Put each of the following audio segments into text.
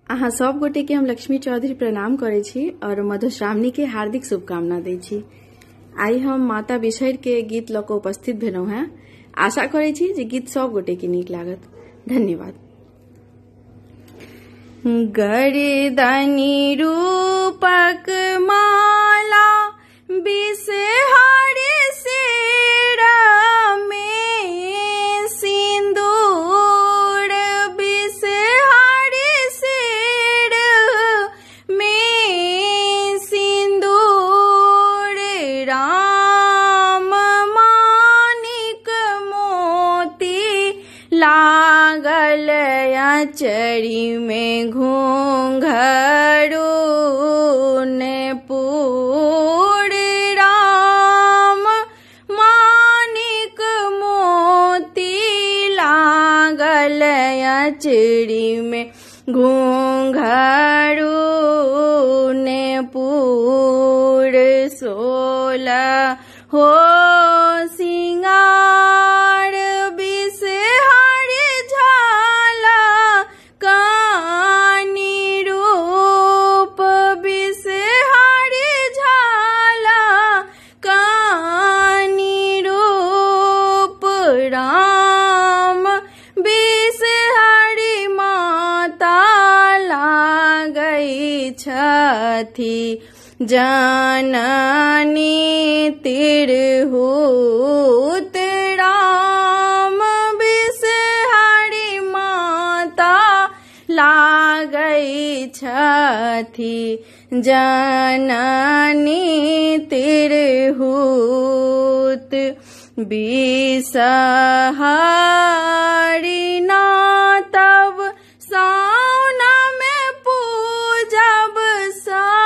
अहाँ सब गोटे के हम लक्ष्मी चौधरी प्रणाम करे छी और मधुश्रावणी के हार्दिक शुभकामना दै छी। आई हम माता बिसहरि के गीत लऽ कऽ उपस्थित भेलहुँ हैं। आशा करे छी जे गीत सब गोटे के नीक लागत। धन्यवाद। गर्दनी रूपक माला बिसहरि सिर में सिंदूर, बिसहरि सिर में सिंदूर, राम मानिक मोती लागल चरी में घूंघरू ने पूर, राम मानिक मोती लागल चरी में घूंघरू ने पूर, 16 हो सिंगार बिसहरि झाला कानी रूप, बिसहरि झाला कानी रूप, राम बिसहरि माता लागै छथि जननी तिरहुत, राम बिसहरि माता लागै छथि जननी तिरहुत, बिसहरि ना तब साउन में पूजब सांबरूप,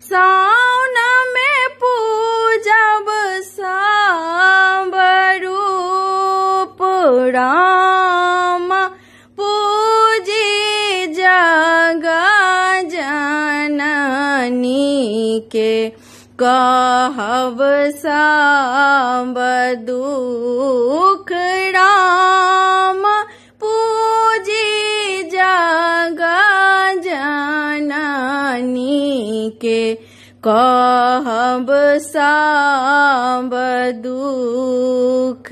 साउन में पूजब सांबरूप, राम पूजी जग जननी के कहब सब दुख, राम पूजी जग जननी के कहब सब दुख,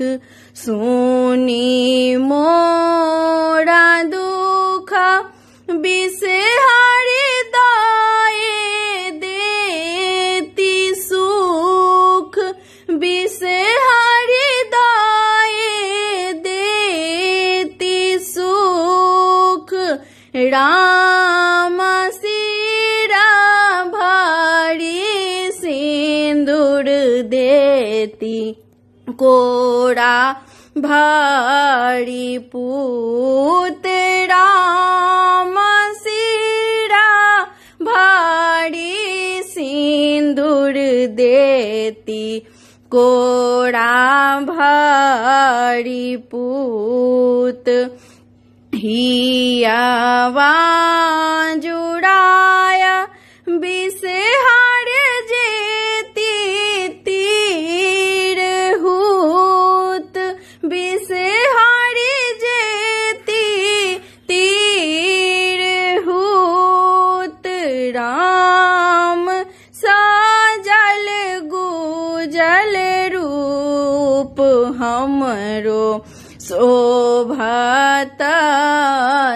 सुनी मोरा दुख बिसहरि दाए देती सुख, बिसहरि दाए देती सुख, राम सिरा भरी सिंदूर देती कोड़ा भरी पूत, राम सिरा भरी सिंदूर देती कोड़ा भरी पूत, हियावा जुड़ाया बिसहरि जेती तिरहुत, बिसहरि जेती तिरहुत, राम साजल गुजल रूप हमरो शोभत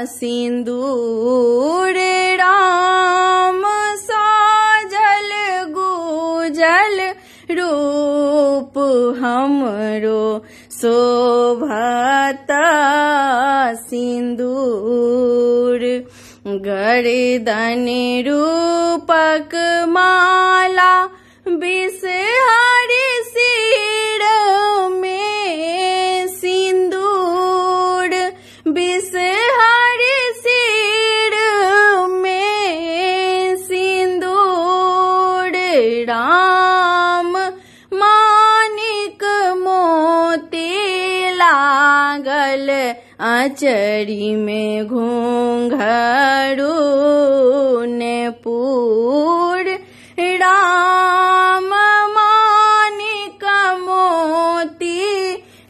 सिंदूर, राम साजल गुजल रूप हमरो शोभत सिंदूर, गर्दन रूपक माला बिसहरि सिर में सिंदूर, बिसहरि सिर में सिंदूर, राम मानिक मोती लागल आचरी में घूंघरू ने पूर, राम मानिक मोती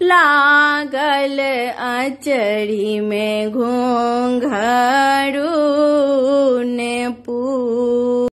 लागल लाल अचरी में घोंघरू